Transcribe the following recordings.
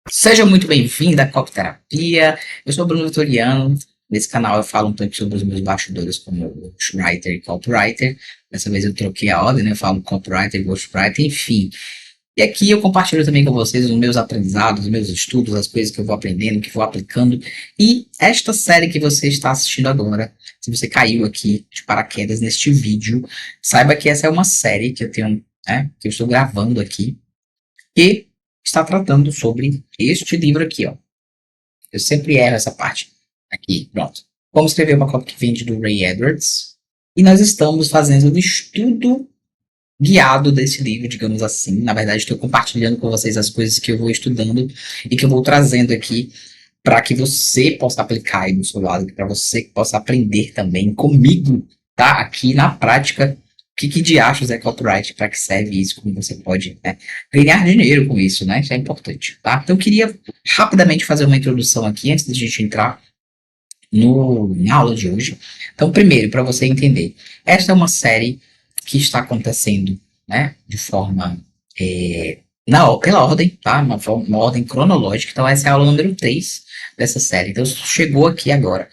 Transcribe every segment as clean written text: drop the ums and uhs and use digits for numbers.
Seja muito bem-vindo à Copterapia. Eu sou o Bruno Vitoriano. Nesse canal eu falo um pouco sobre os meus bastidores como ghostwriter e copywriter. Dessa vez eu troquei a ordem, né? Eu falo copywriter e ghostwriter, enfim. E aqui eu compartilho também com vocês os meus aprendizados, os meus estudos, as coisas que eu vou aprendendo, que vou aplicando. E esta série que você está assistindo agora, se você caiu aqui de paraquedas neste vídeo, saiba que essa é uma série que eu tenho, né, que eu estou gravando aqui que está tratando sobre este livro aqui, ó. Eu sempre erro essa parte. Aqui, pronto. Como escrever uma cópia que vende do Ray Edwards. E nós estamos fazendo um estudo guiado desse livro, digamos assim. Na verdade, estou compartilhando com vocês as coisas que eu vou estudando e que eu vou trazendo aqui para que você possa aplicar aí do seu lado, para você possa aprender também comigo, tá? Aqui na prática, que diachos é copyright, para que serve isso, como você pode, né, ganhar dinheiro com isso, né? Isso é importante, tá? Então eu queria rapidamente fazer uma introdução aqui, antes de a gente entrar na aula de hoje. Então, primeiro, para você entender, esta é uma série que está acontecendo, né, de forma, pela ordem, tá? Uma ordem cronológica. Então, essa é a aula número 3 dessa série. Então, chegou aqui agora.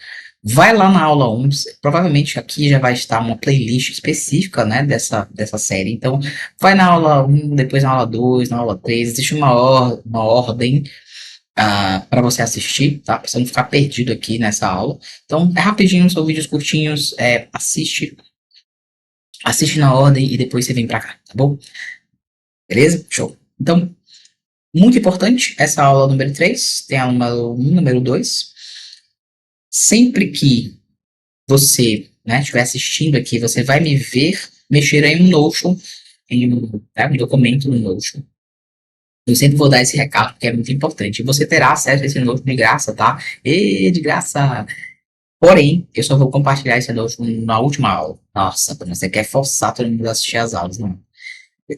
Vai lá na aula 1, provavelmente aqui já vai estar uma playlist específica, né, dessa série. Então, vai na aula 1, depois na aula 2, na aula 3, existe uma ordem para você assistir, tá? Pra você não ficar perdido aqui nessa aula. Então, é rapidinho, são vídeos curtinhos, assiste na ordem e depois você vem pra cá, tá bom? Beleza? Show. Então, muito importante, essa aula número 3, tem a número 1, número 2. Sempre que você, né, estiver assistindo aqui, você vai me ver mexer em um Notion, um documento no Notion. Eu sempre vou dar esse recado, porque é muito importante. Você terá acesso a esse Notion de graça, tá? E de graça. Porém, eu só vou compartilhar esse Notion na última aula. Nossa, você quer forçar todo mundo a assistir as aulas, não?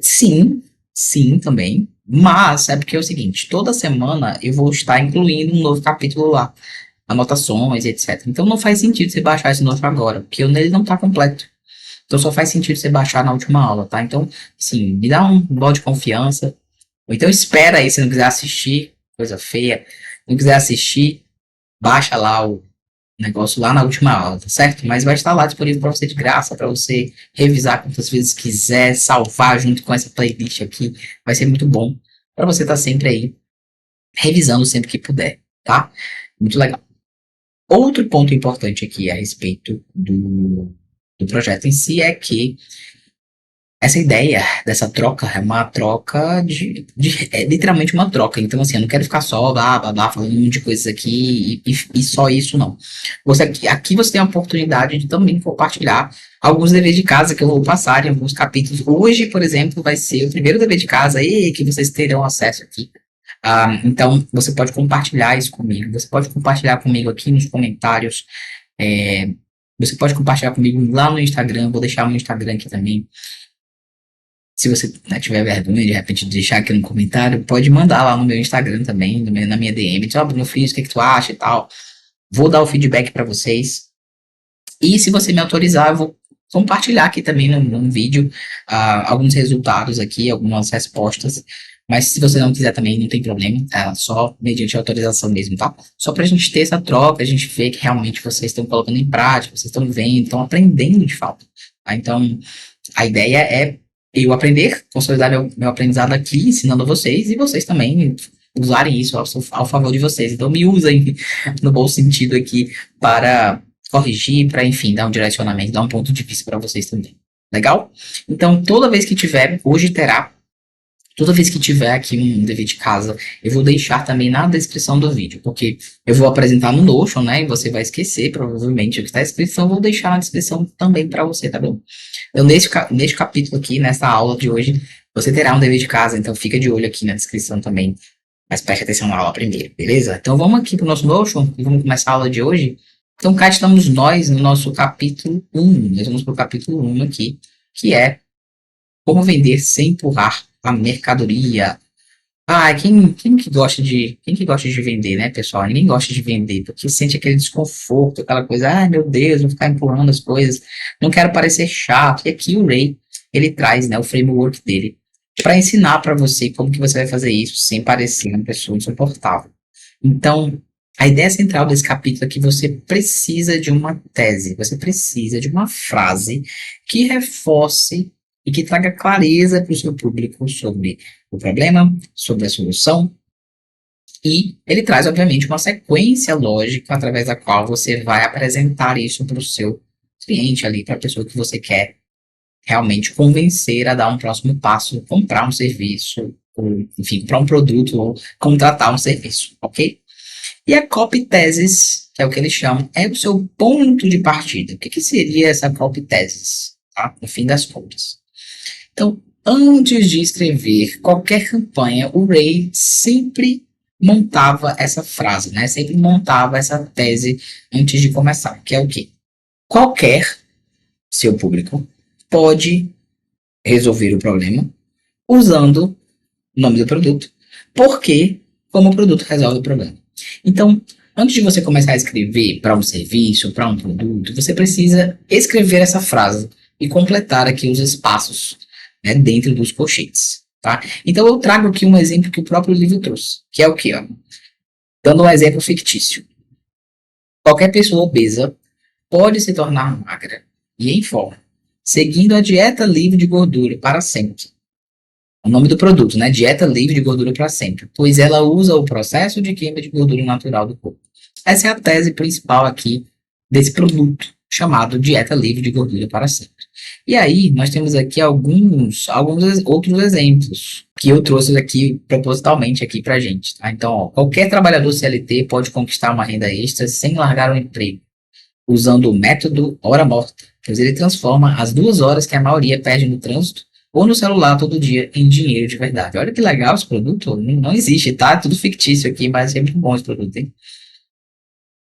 Sim, sim, também. Mas é porque é o seguinte, toda semana eu vou estar incluindo um novo capítulo lá, anotações, etc. Então não faz sentido você baixar esse Notion agora, porque ele não está completo. Então só faz sentido você baixar na última aula, tá? Então, sim, me dá um voto de confiança. Ou então espera aí, se não quiser assistir, coisa feia. Se não quiser assistir, baixa lá o negócio lá na última aula, tá certo? Mas vai estar lá disponível para você de graça, para você revisar quantas vezes quiser, salvar junto com essa playlist aqui. Vai ser muito bom para você estar sempre aí revisando sempre que puder, tá? Muito legal. Outro ponto importante aqui a respeito do projeto em si é que essa ideia dessa troca é uma troca é literalmente uma troca. Então, assim, eu não quero ficar só falando um monte de coisas aqui e só isso, não. Aqui você tem a oportunidade de também compartilhar alguns deveres de casa que eu vou passar em alguns capítulos. Hoje, por exemplo, vai ser o primeiro dever de casa aí que vocês terão acesso aqui. Então, você pode compartilhar isso comigo. Você pode compartilhar comigo aqui nos comentários. é, Você pode compartilhar comigo lá no Instagram. Vou deixar o meu Instagram aqui também. Se você, né, tiver vergonha de repente de deixar aqui no comentário, pode mandar lá no meu Instagram também, na minha DM. Diz, ó, Bruno, fiz, o que tu acha e tal. Vou dar o feedback para vocês. E se você me autorizar, eu vou compartilhar aqui também num vídeo alguns resultados aqui, algumas respostas. Mas se você não quiser também, não tem problema. Só mediante autorização mesmo, tá? Só pra gente ter essa troca, a gente ver que realmente vocês estão colocando em prática, vocês estão vendo, estão aprendendo de fato. Tá? Então, a ideia é eu aprender, consolidar meu aprendizado aqui, ensinando a vocês, e vocês também usarem isso ao favor de vocês. Então, me usem no bom sentido aqui para corrigir, para, enfim, dar um direcionamento, dar um ponto de vista para vocês também. Legal? Então, toda vez que tiver aqui um dever de casa, eu vou deixar também na descrição do vídeo, porque eu vou apresentar no Notion, né? E você vai esquecer, provavelmente, o que está escrito, então eu vou deixar na descrição também para você, tá bom? Então, neste capítulo aqui, nessa aula de hoje, você terá um dever de casa, então fica de olho aqui na descrição também, mas preste atenção na aula primeiro, beleza? Então vamos aqui para o nosso Notion e vamos começar a aula de hoje. Então cá estamos nós no nosso capítulo 1, nós vamos para o capítulo 1 aqui, que é como vender sem empurrar a mercadoria. Quem que gosta de vender, né, pessoal? Ninguém gosta de vender, porque sente aquele desconforto, aquela coisa, ai meu Deus, vou ficar empurrando as coisas, não quero parecer chato. E aqui o Ray, ele traz, né, o framework dele para ensinar para você como que você vai fazer isso sem parecer uma pessoa insuportável. Então, a ideia central desse capítulo é que você precisa de uma tese, você precisa de uma frase que reforce e que traga clareza para o seu público sobre o problema, sobre a solução. E ele traz, obviamente, uma sequência lógica através da qual você vai apresentar isso para o seu cliente ali, para a pessoa que você quer realmente convencer a dar um próximo passo, comprar um serviço, ou, enfim, comprar um produto ou contratar um serviço, ok? E a copy thesis, que é o que eles chamam, é o seu ponto de partida. O que, que seria essa copy thesis, tá? No fim das contas. Então, antes de escrever qualquer campanha, o Ray sempre montava essa frase, né? Sempre montava essa tese antes de começar, que é o quê? Qualquer seu público pode resolver o problema usando o nome do produto, porque como o produto resolve o problema. Então, antes de você começar a escrever para um serviço, para um produto, você precisa escrever essa frase e completar aqui os espaços, né, dentro dos colchetes, tá? Então, eu trago aqui um exemplo que o próprio livro trouxe, que é o quê, ó? Dando um exemplo fictício. Qualquer pessoa obesa pode se tornar magra e em forma, seguindo a dieta livre de gordura para sempre. O nome do produto, né? Dieta livre de gordura para sempre, pois ela usa o processo de queima de gordura natural do corpo. Essa é a tese principal aqui desse produto, chamado dieta livre de gordura para sempre. E aí, nós temos aqui alguns outros exemplos que eu trouxe aqui propositalmente aqui pra gente, tá? Então, ó, qualquer trabalhador CLT pode conquistar uma renda extra sem largar o emprego, usando o método hora morta, pois ele transforma as 2 horas que a maioria perde no trânsito ou no celular todo dia em dinheiro de verdade. Olha que legal esse produto, não existe, tá? É tudo fictício aqui, mas é muito bom esse produto, hein?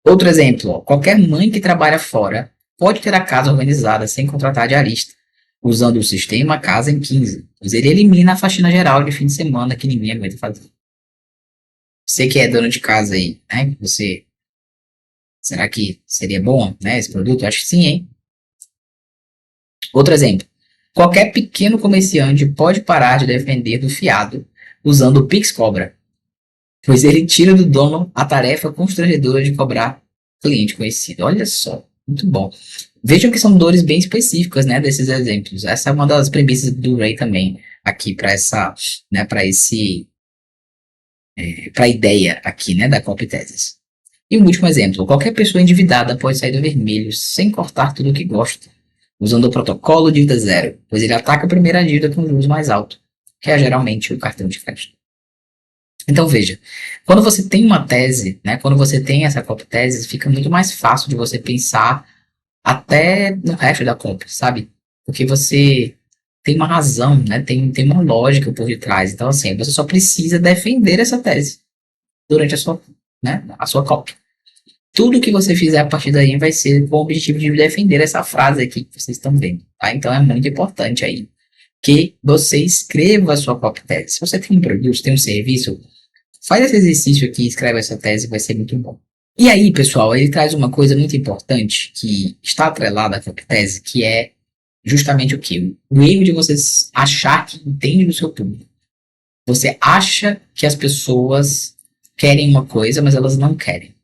Outro exemplo, ó, qualquer mãe que trabalha fora pode ter a casa organizada sem contratar diarista, usando o sistema Casa em 15, pois ele elimina a faxina geral de fim de semana que ninguém aguenta fazer. Você que é dono de casa aí, né? Será que seria bom, né, esse produto? Eu acho que sim, hein? Outro exemplo. Qualquer pequeno comerciante pode parar de depender do fiado usando o Pix Cobra, pois ele tira do dono a tarefa constrangedora de cobrar cliente conhecido. Olha só, muito bom. Vejam que são dores bem específicas, né, desses exemplos. Essa é uma das premissas do Ray também, aqui para essa, né, para a ideia aqui, né, da copy thesis. E um último exemplo, qualquer pessoa endividada pode sair do vermelho sem cortar tudo o que gosta, usando o protocolo dívida zero, pois ele ataca a primeira dívida com juros mais alto, que é geralmente o cartão de crédito. Então veja, quando você tem uma tese, né, quando você tem essa copy tese, fica muito mais fácil de você pensar até no resto da compra, sabe? Porque você tem uma razão, né, tem uma lógica por detrás. Então assim, você só precisa defender essa tese durante a sua copy. Tudo que você fizer a partir daí vai ser com o objetivo de defender essa frase aqui que vocês estão vendo, tá? Então é muito importante aí que você escreva a sua copy tese. Se você tem um produto, tem um serviço, faz esse exercício aqui, escreve essa tese, vai ser muito bom. E aí, pessoal, ele traz uma coisa muito importante que está atrelada à copy tese, que é justamente o quê? O erro de você achar que entende do seu público. Você acha que as pessoas querem uma coisa, mas elas não querem.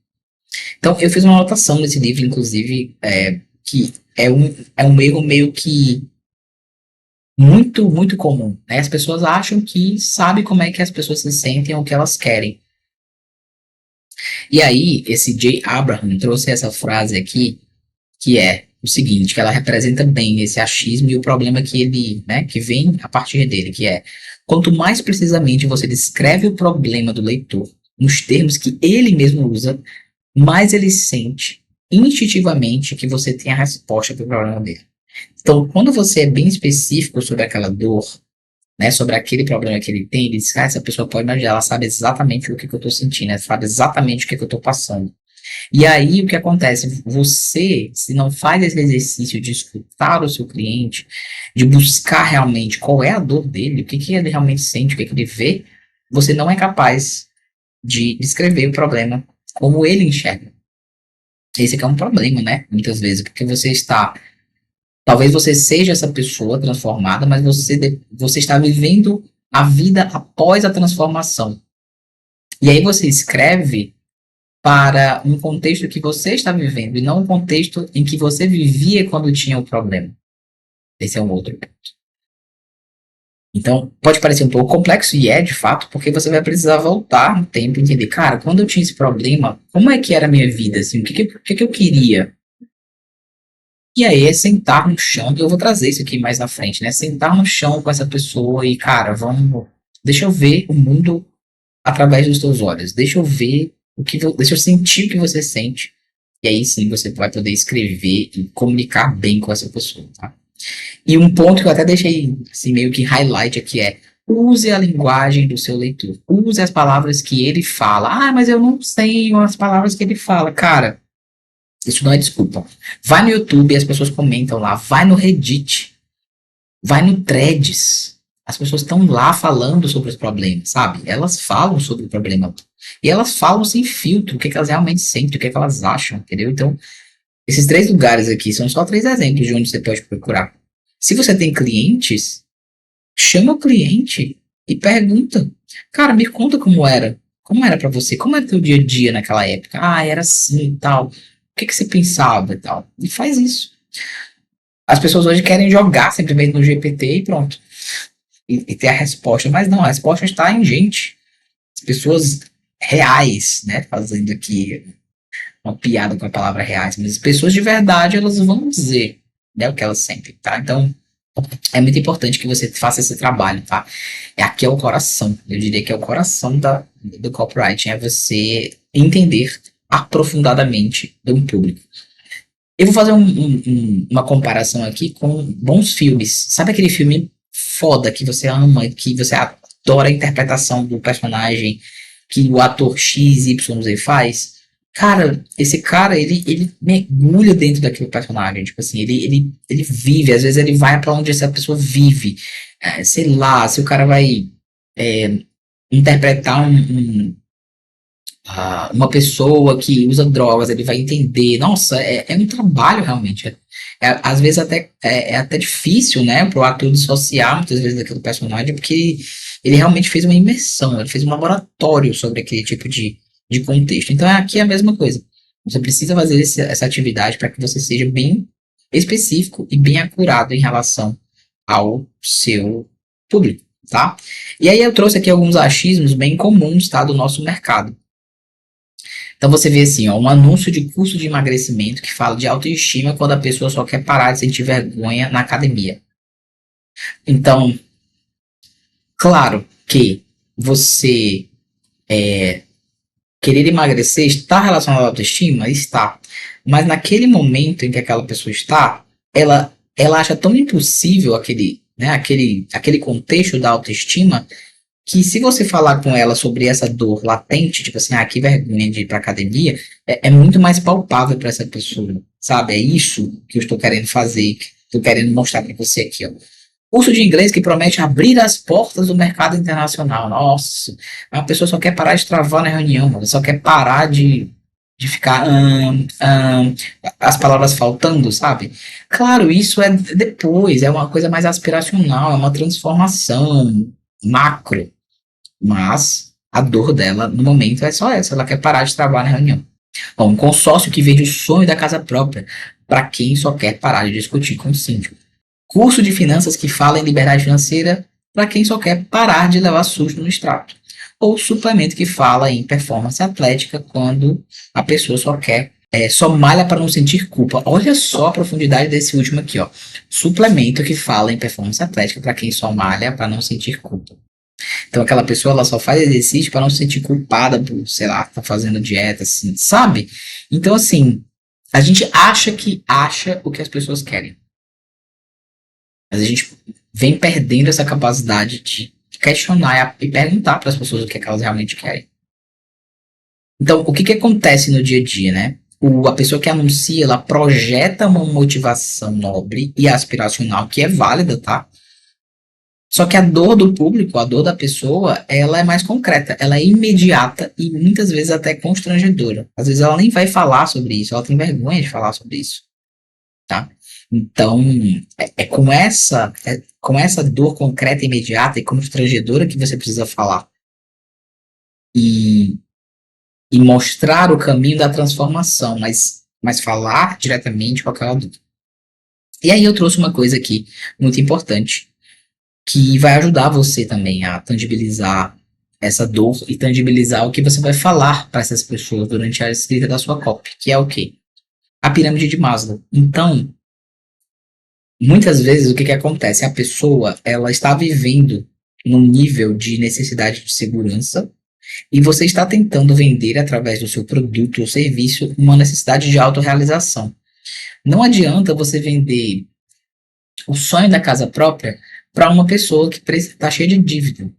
Então, eu fiz uma anotação nesse livro, inclusive, que é um erro meio que muito, muito comum, né? As pessoas acham que sabe como é que as pessoas se sentem ou o que elas querem. E aí, esse Jay Abraham trouxe essa frase aqui, que é o seguinte, que ela representa bem esse achismo e o problema que ele, né, que vem a partir dele, que é, quanto mais precisamente você descreve o problema do leitor, nos termos que ele mesmo usa, mais ele sente instintivamente que você tem a resposta para o problema dele. Então, quando você é bem específico sobre aquela dor, né, sobre aquele problema que ele tem, ele diz, essa pessoa pode imaginar, ela sabe exatamente o que eu estou sentindo, ela sabe exatamente o que eu estou passando. E aí, o que acontece? Você, se não faz esse exercício de escutar o seu cliente, de buscar realmente qual é a dor dele, o que, que ele realmente sente, o que, que ele vê, você não é capaz de descrever o problema como ele enxerga. Esse aqui é um problema, né? Muitas vezes, porque você está. Talvez você seja essa pessoa transformada, mas você está vivendo a vida após a transformação. E aí você escreve para um contexto que você está vivendo e não um contexto em que você vivia quando tinha o problema. Esse é um outro ponto. Então, pode parecer um pouco complexo, e é de fato, porque você vai precisar voltar no tempo e entender, cara, quando eu tinha esse problema, como é que era a minha vida? Assim, o que eu queria? E aí é sentar no chão, e eu vou trazer isso aqui mais na frente, né? Sentar no chão com essa pessoa e, cara, vamos. Deixa eu ver o mundo através dos teus olhos. Deixa eu ver deixa eu sentir o que você sente. E aí sim você vai poder escrever e comunicar bem com essa pessoa, tá? E um ponto que eu até deixei assim, meio que highlight aqui é: use a linguagem do seu leitor. Use as palavras que ele fala. Ah, mas eu não sei as palavras que ele fala. Cara, isso não é desculpa. Vai no YouTube e as pessoas comentam lá. Vai no Reddit. Vai no Threads. As pessoas estão lá falando sobre os problemas, sabe? Elas falam sobre o problema. E elas falam sem filtro, o que, que elas realmente sentem, o que, que elas acham, entendeu? Então, esses 3 lugares aqui são só 3 exemplos de onde você pode procurar. Se você tem clientes, chama o cliente e pergunta. Cara, me conta como era. Como era pra você? Como era teu dia a dia naquela época? Ah, era assim e tal. O que, que você pensava e tal? E faz isso. As pessoas hoje querem jogar simplesmente no GPT e pronto. E ter a resposta. Mas não, a resposta está em gente. As pessoas reais, né? Fazendo aqui uma piada com a palavra reais. Mas as pessoas de verdade, elas vão dizer, né, o que elas sentem, tá? Então, é muito importante que você faça esse trabalho, tá? Aqui é o coração. Eu diria que é o coração do copywriting. É você entender aprofundadamente de um público. Eu vou fazer uma comparação aqui com bons filmes. Sabe aquele filme foda que você ama, que você adora a interpretação do personagem que o ator X, Y, Z faz? Cara, esse cara, ele mergulha dentro daquele personagem. Tipo assim, ele vive. Às vezes ele vai pra onde essa pessoa vive. Sei lá, se o cara vai é, interpretar uma pessoa que usa drogas, ele vai entender. Nossa, é um trabalho realmente. Às vezes é até difícil, né, pro ator dissociar muitas vezes daquele personagem, porque ele realmente fez uma imersão, ele fez um laboratório sobre aquele tipo de contexto. Então aqui é a mesma coisa. Você precisa fazer essa atividade para que você seja bem específico e bem acurado em relação ao seu público, tá? E aí eu trouxe aqui alguns achismos bem comuns, tá, do nosso mercado. Então você vê assim, ó, um anúncio de curso de emagrecimento que fala de autoestima quando a pessoa só quer parar de sentir vergonha na academia. Então, claro que você querer emagrecer está relacionado à autoestima? Está. Mas naquele momento em que aquela pessoa está, ela acha tão impossível aquele contexto da autoestima, que se você falar com ela sobre essa dor latente, tipo assim, que vergonha de ir pra academia, é muito mais palpável para essa pessoa, sabe? É isso que eu estou querendo fazer, que estou querendo mostrar para você aqui, ó. Curso de inglês que promete abrir as portas do mercado internacional. Nossa, a pessoa só quer parar de travar na reunião, ela só quer parar de ficar as palavras faltando, sabe? Claro, isso é depois, é uma coisa mais aspiracional, é uma transformação macro. Mas a dor dela, no momento, é só essa. Ela quer parar de trabalhar na reunião. Bom, um consórcio que vende o sonho da casa própria para quem só quer parar de discutir com o síndico. Curso de finanças que fala em liberdade financeira para quem só quer parar de levar susto no extrato. Ou suplemento que fala em performance atlética quando a pessoa só quer, só malha para não sentir culpa. Olha só a profundidade desse último aqui, ó. Suplemento que fala em performance atlética para quem só malha para não sentir culpa. Então aquela pessoa ela só faz exercício para não se sentir culpada por, sei lá, tá fazendo dieta, assim, sabe? Então assim, a gente acha que acha o que as pessoas querem. Mas a gente vem perdendo essa capacidade de questionar e perguntar para as pessoas o que, é que elas realmente querem. Então, o que, que acontece no dia a dia, né? A pessoa que anuncia, ela projeta uma motivação nobre e aspiracional que é válida, tá? Só que a dor do público, a dor da pessoa, ela é mais concreta, ela é imediata e muitas vezes até constrangedora. Às vezes ela nem vai falar sobre isso, ela tem vergonha de falar sobre isso, tá? Então, é com essa dor concreta, imediata e constrangedora que você precisa falar e, e mostrar o caminho da transformação, mas falar diretamente com aquela dor. E aí eu trouxe uma coisa aqui muito importante, que vai ajudar você também a tangibilizar essa dor e tangibilizar o que você vai falar para essas pessoas durante a escrita da sua copy, que é o quê? A pirâmide de Maslow. Então, muitas vezes o que acontece? A pessoa ela está vivendo num nível de necessidade de segurança e você está tentando vender através do seu produto ou serviço uma necessidade de autorrealização. Não adianta você vender o sonho da casa própria para uma pessoa que está cheia de dívida.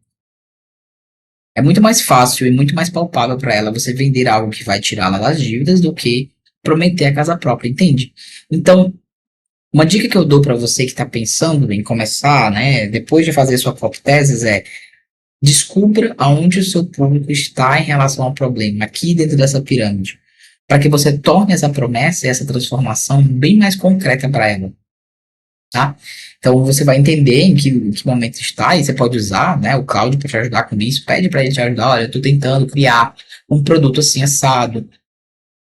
É muito mais fácil e muito mais palpável para ela você vender algo que vai tirá-la das dívidas do que prometer a casa própria, entende? Então, uma dica que eu dou para você que está pensando em começar, né, depois de fazer sua própria tese, é descubra aonde o seu público está em relação ao problema, aqui dentro dessa pirâmide, para que você torne essa promessa e essa transformação bem mais concreta para ela, tá? Então você vai entender em que momento está e você pode usar, né, o Cláudio para te ajudar com isso, pede para ele te ajudar, olha, eu estou tentando criar um produto assim assado,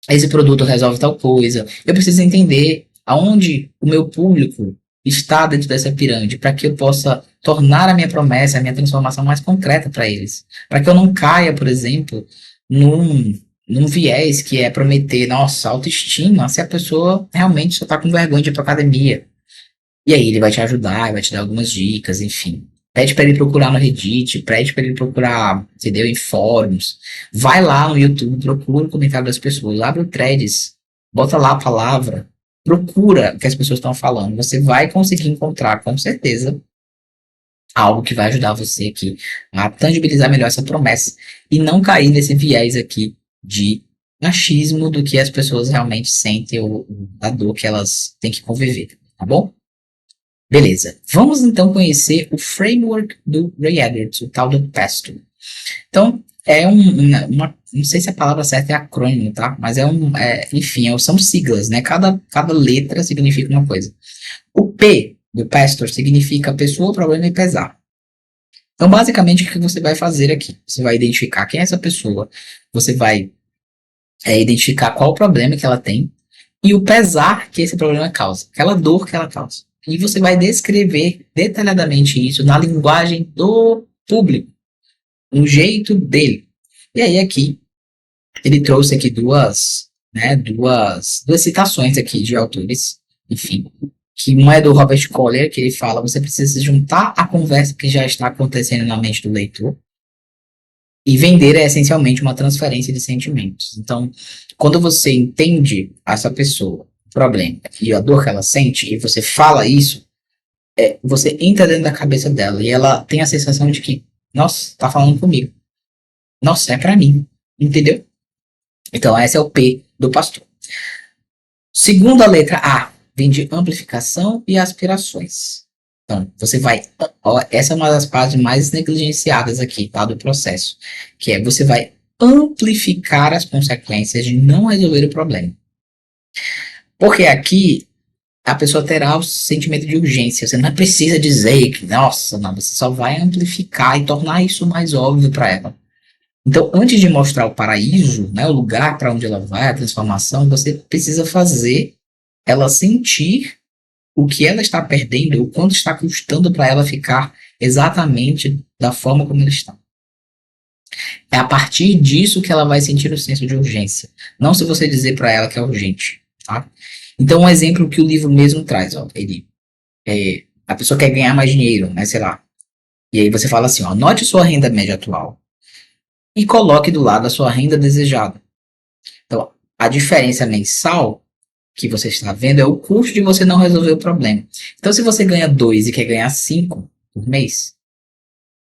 esse produto resolve tal coisa, eu preciso entender aonde o meu público está dentro dessa pirâmide, para que eu possa tornar a minha promessa, a minha transformação mais concreta para eles. Para que eu não caia, por exemplo, num viés que é prometer, nossa, autoestima, se a pessoa realmente só está com vergonha de ir para academia. E aí ele vai te ajudar, vai te dar algumas dicas, enfim. Pede para ele procurar no Reddit, pede para ele procurar, entendeu, em fóruns. Vai lá no YouTube, procura o comentário das pessoas, abre o threads, bota lá a palavra, procura o que as pessoas estão falando. Você vai conseguir encontrar, com certeza, algo que vai ajudar você aqui a tangibilizar melhor essa promessa e não cair nesse viés aqui de machismo do que as pessoas realmente sentem ou da dor que elas têm que conviver, tá bom? Beleza. Vamos então conhecer o framework do Ray Edwards, o tal do PESTO. Então, não sei se a palavra certa é acrônimo, tá? Mas enfim, são siglas, né? Cada letra significa uma coisa. O P do PESTO significa pessoa, problema e pesar. Então, basicamente, o que você vai fazer aqui? Você vai identificar quem é essa pessoa, você vai identificar qual o problema que ela tem e o pesar que esse problema causa, aquela dor que ela causa. E você vai descrever detalhadamente isso na linguagem do público, no jeito dele. E aí aqui, ele trouxe aqui duas citações aqui de autores, enfim, que uma é do Robert Collier, que ele fala, você precisa juntar a conversa que já está acontecendo na mente do leitor, e vender é essencialmente uma transferência de sentimentos. Então, quando você entende essa pessoa, o problema e a dor que ela sente, e você fala isso, você entra dentro da cabeça dela e ela tem a sensação de que, nossa, tá falando comigo. Nossa, é pra mim. Entendeu? Então, esse é o P do pastor. Segunda letra A, vem de amplificação e aspirações. Então, você vai. Essa é uma das partes mais negligenciadas aqui, tá? Do processo. Que é você vai amplificar as consequências de não resolver o problema. Porque aqui a pessoa terá o sentimento de urgência. Você não precisa dizer que, nossa, não, você só vai amplificar e tornar isso mais óbvio para ela. Então, antes de mostrar o paraíso, né, o lugar para onde ela vai, a transformação, você precisa fazer ela sentir o que ela está perdendo, o quanto está custando para ela ficar exatamente da forma como ela está. É a partir disso que ela vai sentir o senso de urgência, não se você dizer para ela que é urgente, tá? Então, um exemplo que o livro mesmo traz, ó, a pessoa quer ganhar mais dinheiro, né, sei lá, e aí você fala assim, ó, anote sua renda média atual e coloque do lado a sua renda desejada. Então, a diferença mensal que você está vendo é o custo de você não resolver o problema. Então, se você ganha 2 e quer ganhar 5 por mês,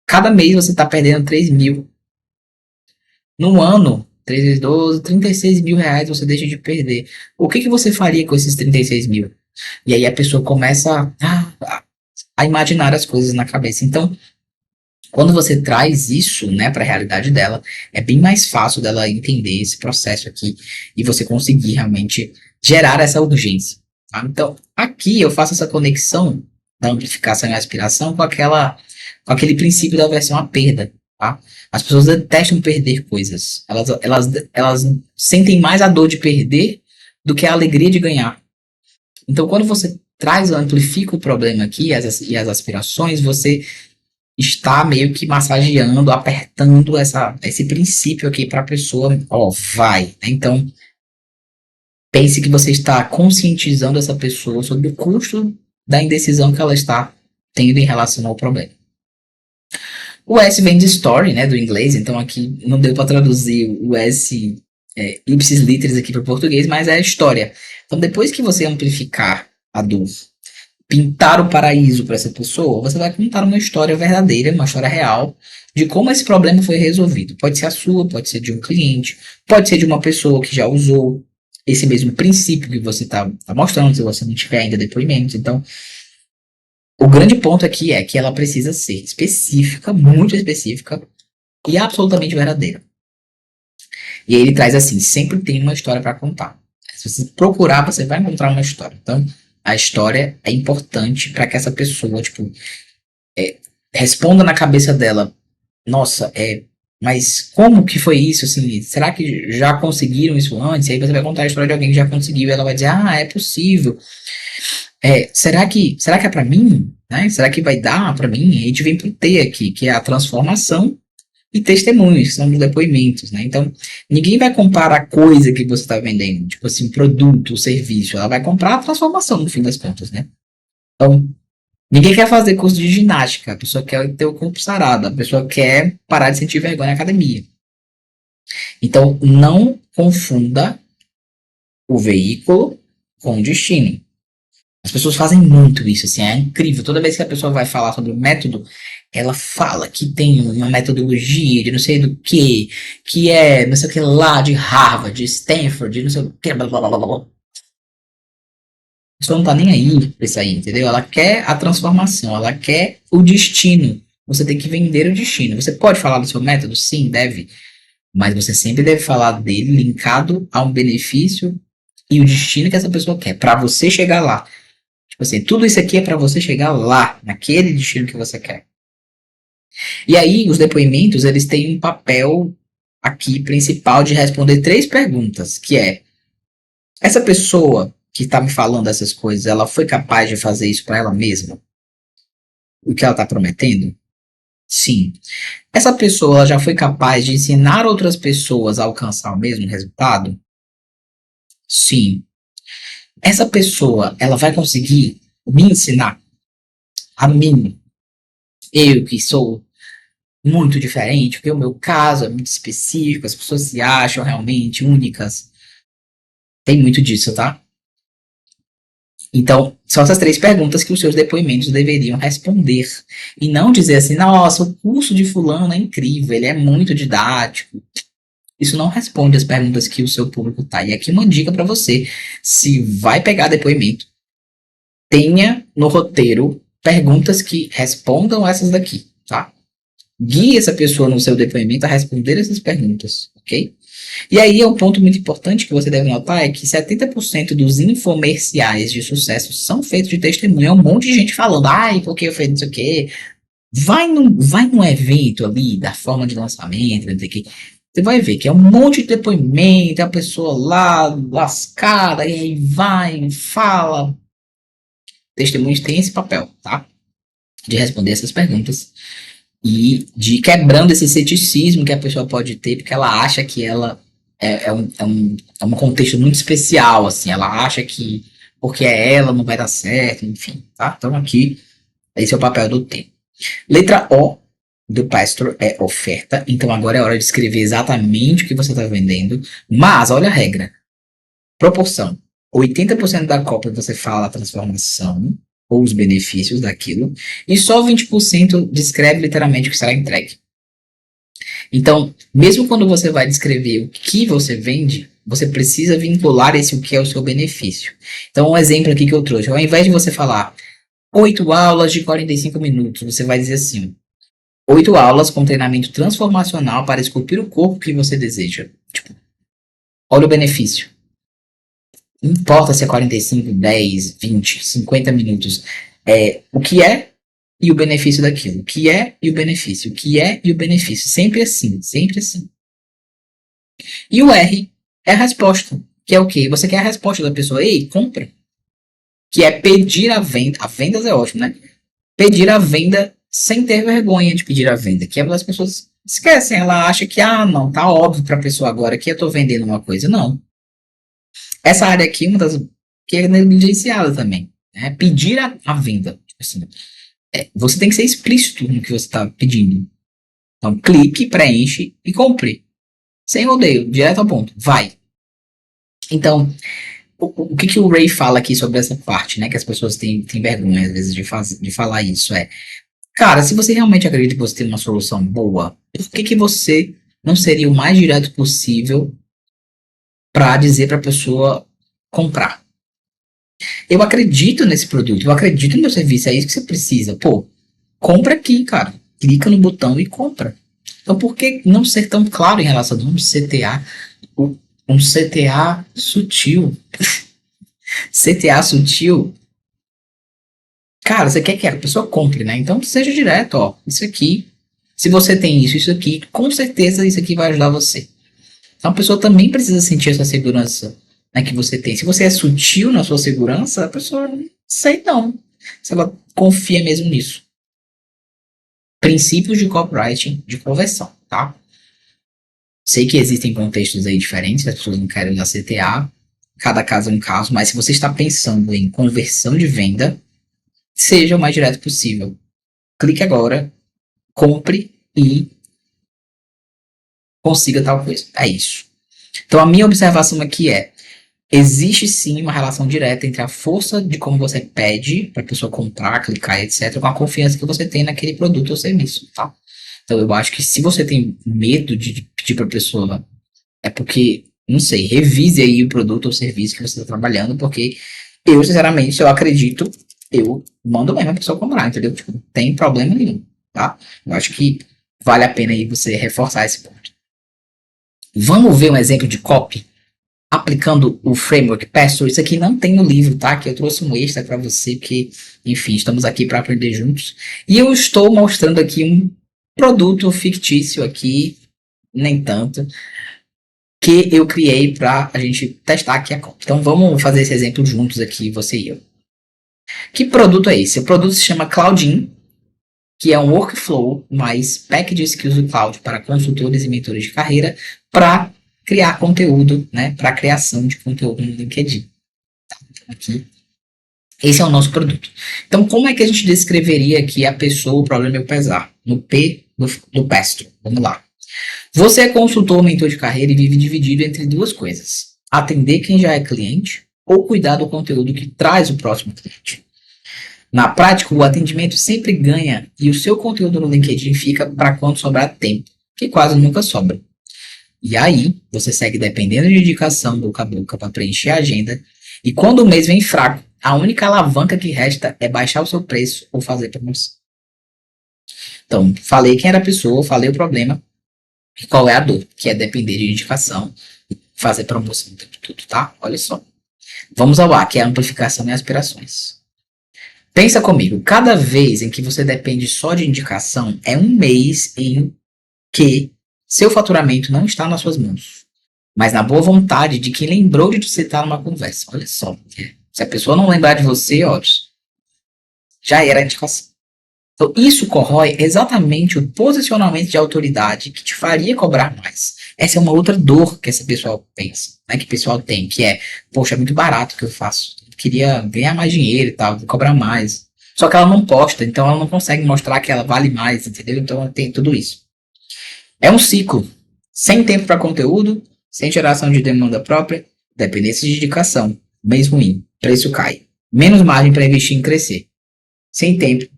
cada mês você está perdendo 3 mil. No ano, 3 vezes 12, 36 mil reais você deixa de perder. O que você faria com esses 36 mil? E aí a pessoa começa a imaginar as coisas na cabeça. Então, quando você traz isso, né, para a realidade dela, é bem mais fácil dela entender esse processo aqui e você conseguir realmente gerar essa urgência. Tá? Então, aqui eu faço essa conexão da amplificação e aspiração com aquele princípio da aversão à perda. Tá? As pessoas detestam perder coisas. Elas sentem mais a dor de perder do que a alegria de ganhar. Então, quando você amplifica o problema aqui e as aspirações, você está meio que massageando, apertando esse princípio aqui para a pessoa, ó, vai. Né? Então, pense que você está conscientizando essa pessoa sobre o custo da indecisão que ela está tendo em relação ao problema. O S vem de story, né, do inglês, então aqui não deu para traduzir o S ipsis literis aqui para o português, mas é história. Então, depois que você amplificar a dor, pintar o paraíso para essa pessoa, você vai contar uma história verdadeira, uma história real, de como esse problema foi resolvido. Pode ser a sua, pode ser de um cliente, pode ser de uma pessoa que já usou esse mesmo princípio que você está mostrando, se você não tiver ainda depoimentos. Então, o grande ponto aqui é que ela precisa ser específica, muito específica e absolutamente verdadeira. E aí ele traz assim, sempre tem uma história para contar. Se você procurar, você vai encontrar uma história. Então, a história é importante para que essa pessoa, tipo, responda na cabeça dela, nossa, mas como que foi isso, assim, será que já conseguiram isso antes? E aí você vai contar a história de alguém que já conseguiu, e ela vai dizer, ah, é possível. Será que é para mim? Né? Será que vai dar para mim? E a gente vem pro T aqui, que é a transformação e testemunhos, que são os depoimentos, né? Então, ninguém vai comprar a coisa que você está vendendo, tipo assim, produto, serviço, ela vai comprar a transformação, no fim das contas, né? Então, ninguém quer fazer curso de ginástica, a pessoa quer ter o corpo sarado, a pessoa quer parar de sentir vergonha na academia. Então, não confunda o veículo com o destino. As pessoas fazem muito isso, assim, é incrível. Toda vez que a pessoa vai falar sobre o método, ela fala que tem uma metodologia de não sei do que é não sei o que lá, de Harvard, de Stanford, de não sei o que, blá blá blá blá blá. A pessoa não tá nem aí pra isso aí, entendeu? Ela quer a transformação, ela quer o destino. Você tem que vender o destino. Você pode falar do seu método? Sim, deve. Mas você sempre deve falar dele linkado a um benefício e o destino que essa pessoa quer, para você chegar lá. Tipo assim, tudo isso aqui é para você chegar lá, naquele destino que você quer. E aí, os depoimentos, eles têm um papel aqui principal de responder três perguntas, que é, essa pessoa que está me falando essas coisas, ela foi capaz de fazer isso para ela mesma? O que ela está prometendo? Sim. Essa pessoa ela já foi capaz de ensinar outras pessoas a alcançar o mesmo resultado? Sim. Essa pessoa, ela vai conseguir me ensinar a mim, eu que sou muito diferente, porque o meu caso é muito específico, as pessoas se acham realmente únicas. Tem muito disso, tá? Então, são essas três perguntas que os seus depoimentos deveriam responder. E não dizer assim, nossa, o curso de fulano é incrível, ele é muito didático. Isso não responde as perguntas que o seu público tá. E aqui uma dica para você, se vai pegar depoimento, tenha no roteiro perguntas que respondam essas daqui, tá? Guie essa pessoa no seu depoimento a responder essas perguntas, ok? E aí é um ponto muito importante que você deve notar é que 70% dos infomerciais de sucesso são feitos de testemunho. É um monte de gente falando, ai, porque eu fiz não sei o quê. Vai num evento ali da forma de lançamento, não sei o quê. Você vai ver que é um monte de depoimento, é a pessoa lá lascada, e aí vai, fala. Testemunhos têm esse papel, tá? De responder essas perguntas e de quebrando esse ceticismo que a pessoa pode ter, porque ela acha que ela é um contexto muito especial, assim, ela acha que porque é ela não vai dar certo, enfim, tá? Então aqui, esse é o papel do tempo. Letra O do Pastor é oferta, então agora é hora de escrever exatamente o que você está vendendo, mas olha a regra, proporção, 80% da cópia você fala a transformação, ou os benefícios daquilo, e só 20% descreve literalmente o que será entregue. Então, mesmo quando você vai descrever o que você vende, você precisa vincular esse o que é o seu benefício. Então, um exemplo aqui que eu trouxe, ao invés de você falar 8 aulas de 45 minutos, você vai dizer assim: 8 aulas com treinamento transformacional para esculpir o corpo que você deseja. Tipo, olha o benefício. Não importa se é 45, 10, 20, 50 minutos. É o que é e o benefício daquilo. O que é e o benefício. O que é e o benefício. Sempre assim, sempre assim. E o R é a resposta. Que é o quê? Você quer a resposta da pessoa. Ei, compra. Que é pedir a venda. A vendas é ótimo, né? Pedir a venda sem ter vergonha de pedir a venda. Que as pessoas esquecem. Ela acha que, não, tá óbvio pra pessoa agora que eu tô vendendo uma coisa. Não. Essa área aqui é uma das que é negligenciada também. É pedir a venda. Tipo assim, você tem que ser explícito no que você está pedindo. Então, clique, preenche e compre. Sem rodeio, direto ao ponto. Vai. Então, o que o Ray fala aqui sobre essa parte, né? Que as pessoas têm vergonha, às vezes, de falar isso. Cara, se você realmente acredita que você tem uma solução boa, por que você não seria o mais direto possível para dizer para a pessoa comprar? Eu acredito nesse produto, eu acredito no meu serviço, é isso que você precisa. Pô, compra aqui, cara. Clica no botão e compra. Então, por que não ser tão claro em relação a um CTA? Um CTA sutil. CTA sutil. Cara, você quer que a pessoa compre, né? Então, seja direto, ó. Isso aqui. Se você tem isso, isso aqui, com certeza isso aqui vai ajudar você. Então, a pessoa também precisa sentir essa segurança, né, que você tem. Se você é sutil na sua segurança, a pessoa não sei não. Se ela confia mesmo nisso. Princípios de copywriting de conversão, tá? Sei que existem contextos aí diferentes, as pessoas não querem usar CTA, cada caso é um caso, mas se você está pensando em conversão de venda, seja o mais direto possível. Clique agora, compre e consiga tal coisa. É isso. Então a minha observação aqui existe sim uma relação direta entre a força de como você pede para a pessoa comprar, clicar, etc., com a confiança que você tem naquele produto ou serviço, tá? Então eu acho que se você tem medo de pedir para a pessoa, é porque, não sei, revise aí o produto ou serviço que você está trabalhando, porque eu, sinceramente, se eu acredito, eu mando mesmo a pessoa comprar, entendeu? Tipo, não tem problema nenhum, tá? Eu acho que vale a pena aí você reforçar esse ponto. Vamos ver um exemplo de copy aplicando o framework Pastor. Isso aqui não tem no livro, tá? Que eu trouxe um extra para você, porque, enfim, estamos aqui para aprender juntos. E eu estou mostrando aqui um produto fictício aqui, nem tanto, que eu criei para a gente testar aqui a copy. Então vamos fazer esse exemplo juntos aqui, você e eu. Que produto é esse? O produto se chama Cloudin, que é um workflow mais package skills do cloud para consultores e mentores de carreira para criar conteúdo, né, para criação de conteúdo no LinkedIn. Aqui. Esse é o nosso produto. Então, como é que a gente descreveria aqui a pessoa, o problema e o pesar? No P do Pastor. Vamos lá. Você é consultor, mentor de carreira e vive dividido entre duas coisas: atender quem já é cliente ou cuidar do conteúdo que traz o próximo cliente. Na prática, o atendimento sempre ganha e o seu conteúdo no LinkedIn fica para quando sobrar tempo, que quase nunca sobra. E aí, você segue dependendo de indicação boca a boca para preencher a agenda, e quando o mês vem fraco, a única alavanca que resta é baixar o seu preço ou fazer promoção. Então, falei quem era a pessoa, falei o problema, e qual é a dor, que é depender de indicação, fazer promoção, tudo, tá? Olha só. Vamos ao A, que é a amplificação e aspirações. Pensa comigo, cada vez em que você depende só de indicação, é um mês em que seu faturamento não está nas suas mãos, mas na boa vontade de quem lembrou de te citar numa conversa. Olha só, se a pessoa não lembrar de você, ó, já era a indicação. Então, isso corrói exatamente o posicionamento de autoridade que te faria cobrar mais. Essa é uma outra dor que essa pessoa pensa, né, que o pessoal tem, que é, poxa, é muito barato o que eu faço. Eu queria ganhar mais dinheiro e tal, vou cobrar mais. Só que ela não posta, então ela não consegue mostrar que ela vale mais, entendeu? Então tem tudo isso. É um ciclo. Sem tempo para conteúdo, sem geração de demanda própria, dependência de indicação, mês ruim, preço cai. Menos margem para investir em crescer. Sem tempo,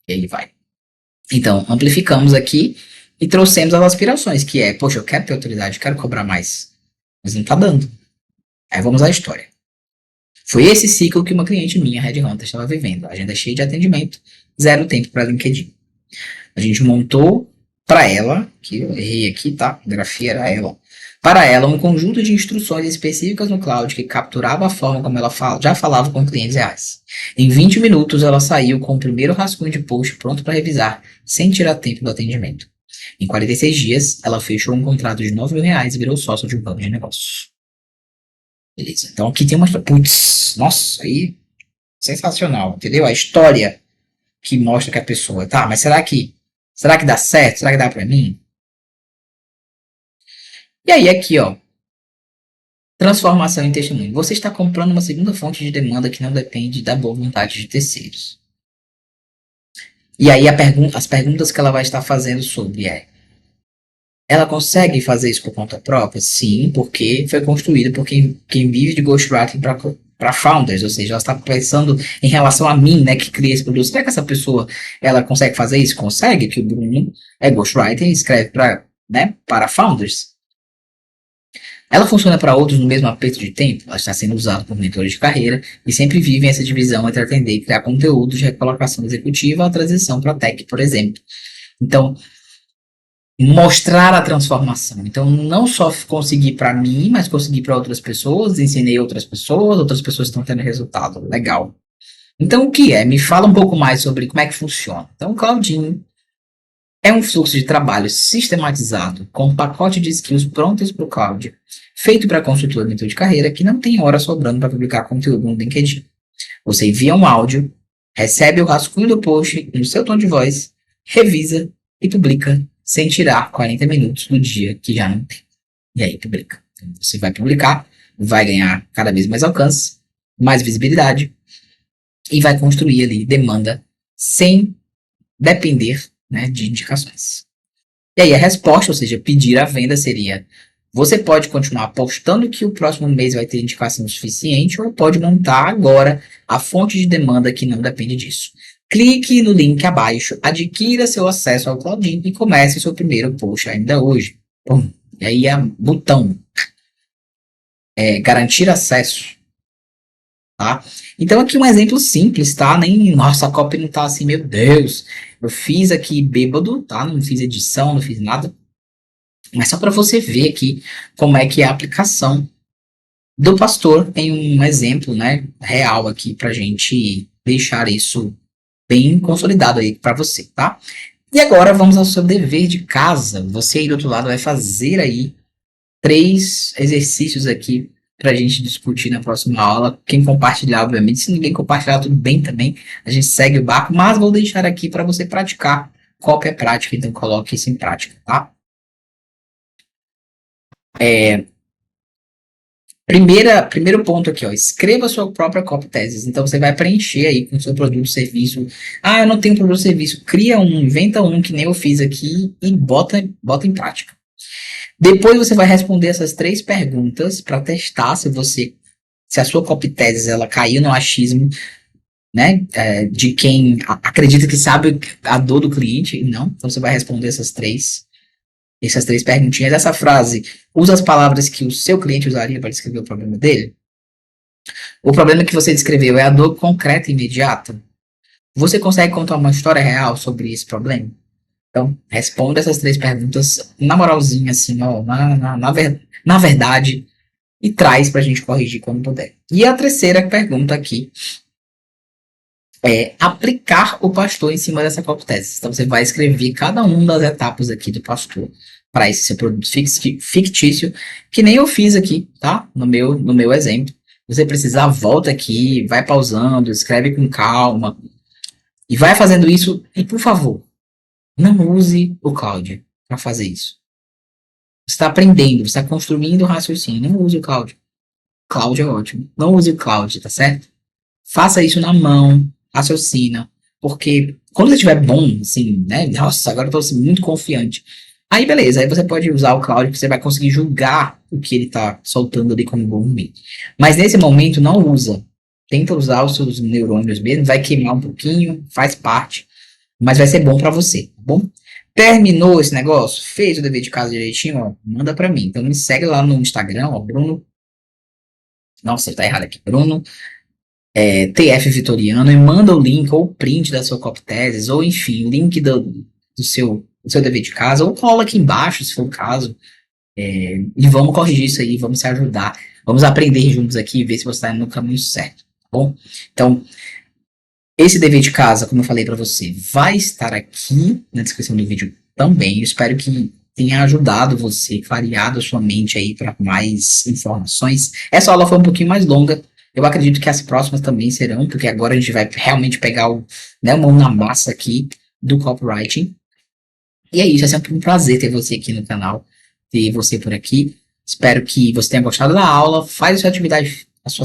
ele vai. Então, amplificamos aqui e trouxemos as aspirações, que é, poxa, eu quero ter autoridade, eu quero cobrar mais. Mas não tá dando. Aí vamos à história. Foi esse ciclo que uma cliente minha, Red Hunter, estava vivendo. Agenda cheia de atendimento, zero tempo para LinkedIn. A gente montou para ela, que eu errei aqui, tá? A grafia era ela. Para ela, um conjunto de instruções específicas no cloud que capturava a forma como ela já falava com clientes reais. Em 20 minutos, ela saiu com o primeiro rascunho de post pronto para revisar, sem tirar tempo do atendimento. Em 46 dias, ela fechou um contrato de R$ 9.000 e virou sócio de um plano de negócio. Beleza. Então aqui tem uma. Putz, nossa, aí. Sensacional, entendeu? A história que mostra que a pessoa. Tá, mas será que dá certo? Será que dá pra mim? E aí, aqui, ó. Transformação em testemunho. Você está comprando uma segunda fonte de demanda que não depende da boa vontade de terceiros. E aí, as perguntas que ela vai estar fazendo sobre é: ela consegue fazer isso por conta própria? Sim, porque foi construída por quem vive de ghostwriting para founders, ou seja, ela está pensando em relação a mim, né, que cria esse produto. Será que essa pessoa ela consegue fazer isso? Consegue, que o Bruno é ghostwriter e escreve para founders. Ela funciona para outros no mesmo aperto de tempo. Ela está sendo usada por mentores de carreira e sempre vivem essa divisão entre atender e criar conteúdo de recolocação executiva à transição para tech, por exemplo. Então, mostrar a transformação. Então, não só conseguir para mim, mas conseguir para outras pessoas, ensinei outras pessoas estão tendo resultado. Legal. Então, o que é? Me fala um pouco mais sobre como é que funciona. Então, o Claudinho é um fluxo de trabalho sistematizado, com um pacote de skills prontos para o cloud, feito para consultor e mentor de carreira que não tem hora sobrando para publicar conteúdo no LinkedIn. Você envia um áudio, recebe o rascunho do post no seu tom de voz, revisa e publica sem tirar 40 minutos do dia que já não tem. E aí publica. Então, você vai publicar, vai ganhar cada vez mais alcance, mais visibilidade e vai construir ali demanda sem depender, né, de indicações. E aí a resposta, ou seja, pedir a venda seria: você pode continuar apostando que o próximo mês vai ter indicação suficiente ou pode montar agora a fonte de demanda que não depende disso. Clique no link abaixo, adquira seu acesso ao Claudinho e comece seu primeiro post ainda hoje. Pum. E aí é botão garantir acesso. Tá? Então aqui um exemplo simples, tá? Nem nossa, a copy não tá assim, meu Deus. Eu fiz aqui bêbado, tá? Não fiz edição, não fiz nada. Mas só para você ver aqui como é que é a aplicação do pastor em um exemplo, né, real aqui pra gente deixar isso bem consolidado aí para você, tá? E agora vamos ao seu dever de casa. Você aí do outro lado vai fazer aí 3 exercícios aqui pra gente discutir na próxima aula. Quem compartilhar, obviamente, se ninguém compartilhar, tudo bem também. A gente segue o barco, mas vou deixar aqui para você praticar qualquer prática, então coloque isso em prática, tá? Primeiro ponto aqui, ó, escreva sua própria copy thesis. Então você vai preencher aí com seu produto, serviço. Ah, eu não tenho produto, serviço. Cria um, inventa um que nem eu fiz aqui e bota em prática. Depois você vai responder essas 3 perguntas para testar se a sua copy thesis ela caiu no achismo, né, de quem acredita que sabe a dor do cliente. Não, então você vai responder essas 3 perguntinhas. Essa frase usa as palavras que o seu cliente usaria para descrever o problema dele. O problema que você descreveu é a dor concreta e imediata. Você consegue contar uma história real sobre esse problema? Então, responda essas 3 perguntas na moralzinha, assim, ó, na verdade, e traz para a gente corrigir quando puder. E a terceira pergunta aqui é aplicar o pastor em cima dessa copy-tese. Então, você vai escrever cada uma das etapas aqui do pastor para esse seu produto fictício, que nem eu fiz aqui, tá? No meu exemplo. Você precisar, volta aqui, vai pausando, escreve com calma, e vai fazendo isso. E, por favor, não use o Cloud para fazer isso. Você está aprendendo, você está construindo o raciocínio. Não use o Cloud. Cloud é ótimo. Não use o Cloud, tá certo? Faça isso na mão, raciocina. Porque quando você estiver bom, assim, né? Nossa, agora eu estou muito confiante. Aí beleza, aí você pode usar o Cloud que você vai conseguir julgar o que ele está soltando ali como bom ruim. Mas nesse momento não usa. Tenta usar os seus neurônios mesmo, vai queimar um pouquinho, faz parte, mas vai ser bom para você, tá bom? Terminou esse negócio? Fez o dever de casa direitinho? Ó, manda para mim. Então me segue lá no Instagram, ó, Bruno. Nossa, tá errado aqui. Bruno TF Vitoriano, e manda o link ou o print da sua copy thesis, ou enfim, o link do seu o seu dever de casa, ou cola aqui embaixo, se for o caso, e vamos corrigir isso aí, vamos se ajudar, vamos aprender juntos aqui e ver se você está indo no caminho certo, tá bom? Então, esse dever de casa, como eu falei para você, vai estar aqui na descrição do vídeo também. Eu espero que tenha ajudado você, clareado a sua mente aí para mais informações. Essa aula foi um pouquinho mais longa. Eu acredito que as próximas também serão, porque agora a gente vai realmente pegar a mão na massa aqui do copywriting. E é isso, é sempre um prazer ter você aqui no canal, ter você por aqui. Espero que você tenha gostado da aula. Faz a sua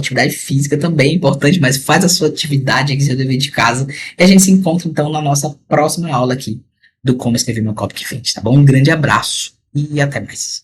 atividade física também é importante, mas faz a sua atividade aqui, seu dever de casa. E a gente se encontra então na nossa próxima aula aqui do Como Escrever Meu Copy que Vende, tá bom? Um grande abraço e até mais.